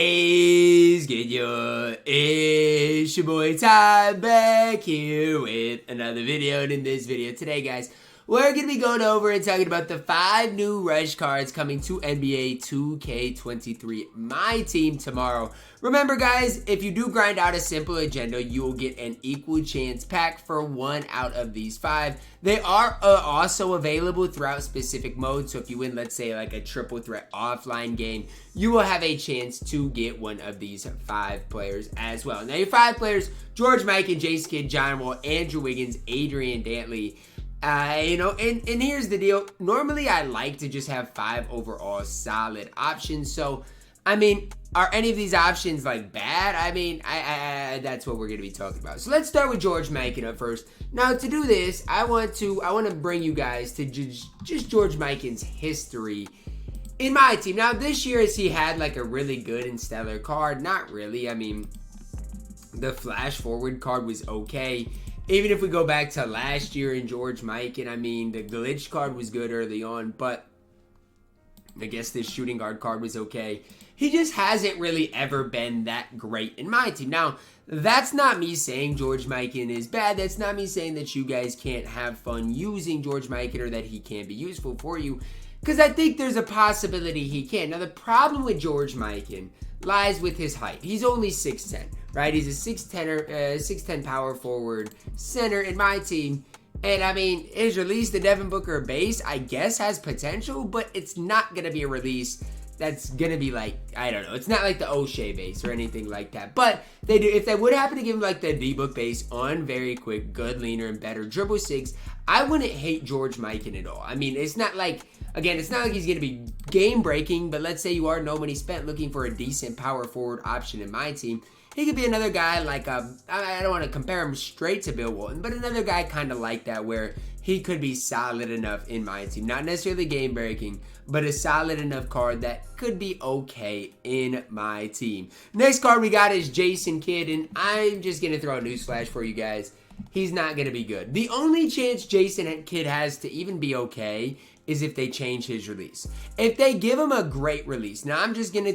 Is good, yo. It's your boy Ty back here with another video. And in this video today, guys, we're going to be going over and talking about the 5 new rush cards coming to NBA 2K23 MyTEAM tomorrow. Remember, guys, if you do grind out a simple agenda, you will get an equal chance pack for 1 out of these 5. They are also available throughout specific modes. So if you win, let's say, like a triple threat offline game, you will have a chance to get one of these 5 players as well. Now, your 5 players: George Mikan, Jason Kidd, John Wall, Andrew Wiggins, Adrian Dantley. And here's the deal. Normally, I like to just have 5 overall solid options. So, I mean, are any of these options like bad? I mean, that's what we're going to be talking about. So let's start with George Mikan up first. Now, to do this, I want to bring you guys to just George Mikan's history in my team. Now, this year, has he had like a really good and stellar card? Not really. I mean, the flash forward card was okay. Even if we go back to last year in George Mikan, I mean, the glitch card was good early on, but I guess this shooting guard card was okay. He just hasn't really ever been that great in my team. Now, that's not me saying George Mikan is bad. That's not me saying that you guys can't have fun using George Mikan or that he can't be useful for you, because I think there's a possibility he can. Now, the problem with George Mikan lies with his height. He's only 6'10", right? He's a 6'10 power forward center in my team. And I mean, his release, the Devin Booker base, I guess has potential, but it's not going to be a release that's going to be like, I don't know. It's not like the O'Shea base or anything like that. But they do, if they would happen to give him like the D-Book base on very quick, good leaner, and better dribble 6, I wouldn't hate George Mikan at all. I mean, it's not like, again, it's not like he's going to be game breaking, but let's say you are no money spent looking for a decent power forward option in my team. He could be another guy like, I don't want to compare him straight to Bill Walton, but another guy kind of like that where he could be solid enough in my team. Not necessarily game breaking, but a solid enough card that could be okay in my team. Next card we got is Jason Kidd, and I'm just going to throw a newsflash for you guys. He's not going to be good. The only chance Jason Kidd has to even be okay is if they change his release. If they give him a great release, now I'm just gonna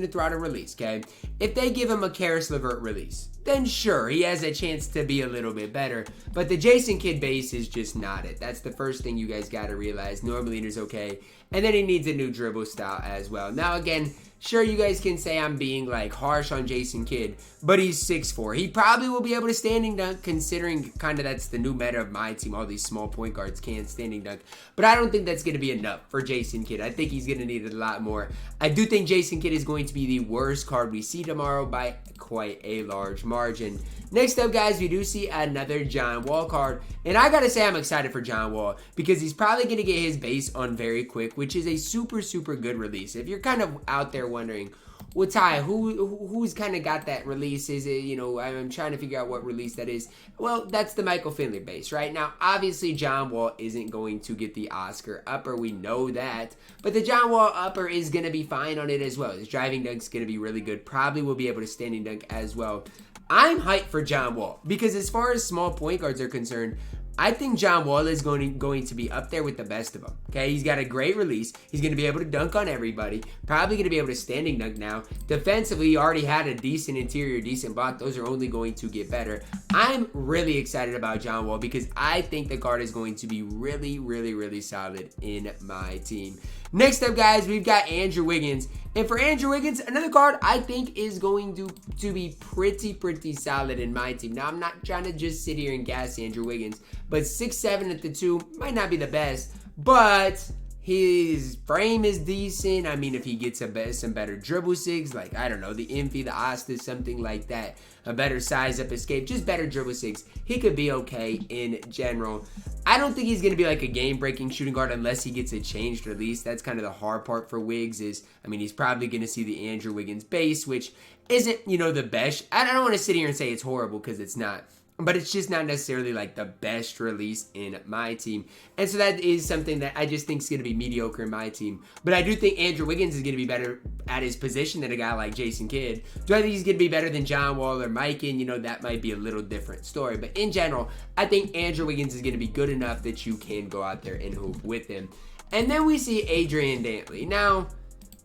throw out a release, okay? If they give him a Karis LeVert release, then sure, he has a chance to be a little bit better. But the Jason Kidd base is just not it. That's the first thing you guys gotta realize. Normal leader's okay, and then he needs a new dribble style as well. Now again, sure, you guys can say I'm being like harsh on Jason Kidd, but he's 6'4". He probably will be able to standing dunk, considering kind of that's the new meta of my team. All these small point guards can't standing dunk, but I don't think that's going to be enough for Jason Kidd. I think he's going to need a lot more. I do think Jason Kidd is going to be the worst card we see tomorrow by quite a large margin. Next up, guys, we do see another John Wall card, and I gotta say I'm excited for John Wall because he's probably gonna get his base on very quick, which is a super good release. If you're kind of out there wondering, well, Ty, who's kind of got that release? Is it, you know, I'm trying to figure out what release that is. Well, that's the Michael Finley base, right? Now, obviously, John Wall isn't going to get the Oscar upper. We know that. But the John Wall upper is going to be fine on it as well. His driving dunk's going to be really good. Probably will be able to standing dunk as well. I'm hyped for John Wall because as far as small point guards are concerned, I think John Wall is going to be up there with the best of them, okay? He's got a great release. He's going to be able to dunk on everybody. Probably going to be able to standing dunk now. Defensively, he already had a decent interior, decent block. Those are only going to get better. I'm really excited about John Wall because I think the card is going to be really solid in my team. Next up, guys, we've got Andrew Wiggins. And for Andrew Wiggins, another card I think is going to be pretty solid in my team. Now, I'm not trying to just sit here and gas Andrew Wiggins, but 6'7" at the 2 might not be the best, but his frame is decent. I mean, if he gets some better dribble 6, like, I don't know, the Infi, the Ostas, something like that, a better size up escape, just better dribble 6, he could be okay in general. I don't think he's going to be like a game-breaking shooting guard unless he gets a changed release. That's kind of the hard part for Wiggs is, I mean, he's probably going to see the Andrew Wiggins base, which isn't, you know, the best. I don't want to sit here and say it's horrible because it's not. But it's just not necessarily like the best release in my team. And so that is something that I just think is going to be mediocre in my team. But I do think Andrew Wiggins is going to be better at his position than a guy like Jason Kidd. Do I think he's going to be better than John Wall or Mikan? You know, that might be a little different story. But in general, I think Andrew Wiggins is going to be good enough that you can go out there and hoop with him. And then we see Adrian Dantley. Now,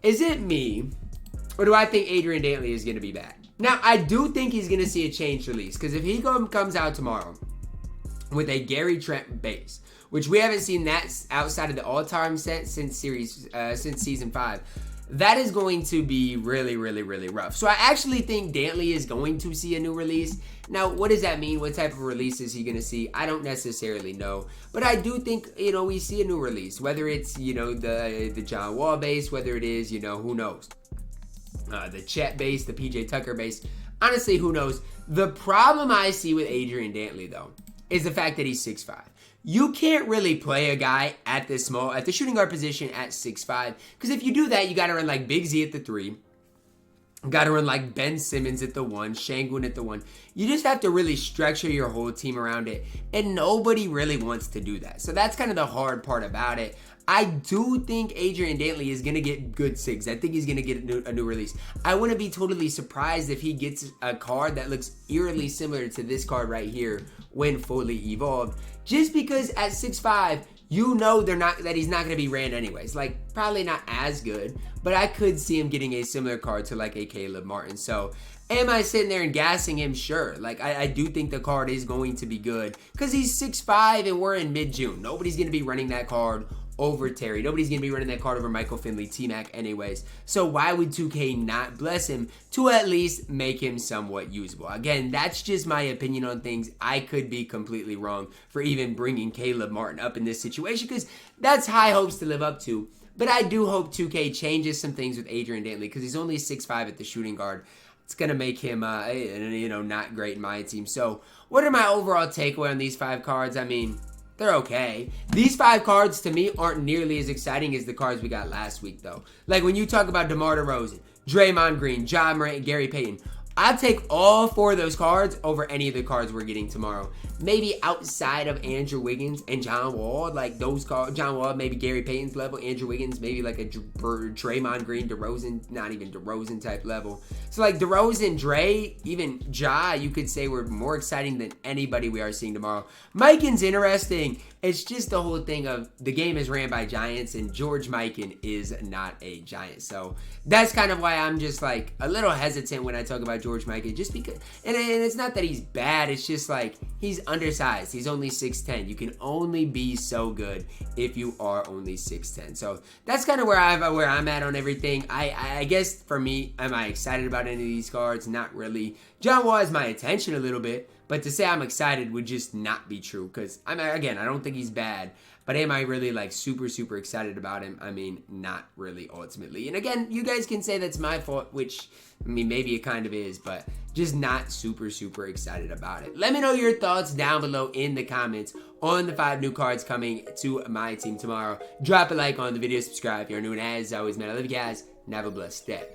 is it me Or do I think Adrian Dantley is going to be bad? Now, I do think he's going to see a changed release. Because if he comes out tomorrow with a Gary Trent base, which we haven't seen that outside of the all-time set since season 5, that is going to be really, really, really rough. So I actually think Dantley is going to see a new release. Now, what does that mean? What type of release is he going to see? I don't necessarily know. But I do think, we see a new release. Whether it's, the John Wall base, whether it is, who knows? The Chet base, the PJ Tucker base. Honestly, who knows? The problem I see with Adrian Dantley, though, is the fact that he's 6'5". You can't really play a guy at the shooting guard position at 6'5", because if you do that, you got to run like Big Z at the 3. Got to run like Ben Simmons at the 1, Şengün at the 1. You just have to really structure your whole team around it, and nobody really wants to do that. So that's kind of the hard part about it. I do think Adrian Dantley is going to get good SIGs. I think he's going to get a new release. I wouldn't be totally surprised if he gets a card that looks eerily similar to this card right here when fully evolved. Just because at 6'5", that he's not going to be ran anyways. Like, probably not as good, but I could see him getting a similar card to like a Caleb Martin. So, am I sitting there and gassing him? Sure. Like, I do think the card is going to be good because he's 6'5" and we're in mid-June. Nobody's going to be running that card over Terry. Nobody's going to be running that card over Michael Finley, T-Mac anyways. So why would 2K not bless him to at least make him somewhat usable? Again, that's just my opinion on things. I could be completely wrong for even bringing Caleb Martin up in this situation because that's high hopes to live up to. But I do hope 2K changes some things with Adrian Dantley because he's only 6'5" at the shooting guard. It's going to make him, not great in my team. So what are my overall takeaway on these 5 cards? I mean, they're okay. These 5 cards, to me, aren't nearly as exciting as the cards we got last week, though. Like, when you talk about DeMar DeRozan, Draymond Green, Ja Morant, Gary Payton, I'd take all 4 of those cards over any of the cards we're getting tomorrow. Maybe outside of Andrew Wiggins and John Wall, like those cards, John Wall, maybe Gary Payton's level, Andrew Wiggins, maybe like a Draymond Green, DeRozan, not even DeRozan type level. So like DeRozan, Dre, even Ja, you could say were more exciting than anybody we are seeing tomorrow. Mikan's interesting. It's just the whole thing of the game is ran by Giants and George Mikan is not a Giant. So that's kind of why I'm just like a little hesitant when I talk about George Mikan, just because, and it's not that he's bad, it's just like he's undersized. He's only 6'10". You can only be so good if you are only 6'10". So that's kind of where I'm at on everything. I guess for me, am I excited about any of these cards? Not really. John Wall has my attention a little bit, but to say I'm excited would just not be true because I don't think he's bad. But am I really like super, super excited about him? I mean, not really ultimately. And again, you guys can say that's my fault, which, I mean, maybe it kind of is, but just not super, super excited about it. Let me know your thoughts down below in the comments on the 5 new cards coming to my team tomorrow. Drop a like on the video, subscribe if you're new, and as always, man, I love you guys, and have a blessed day.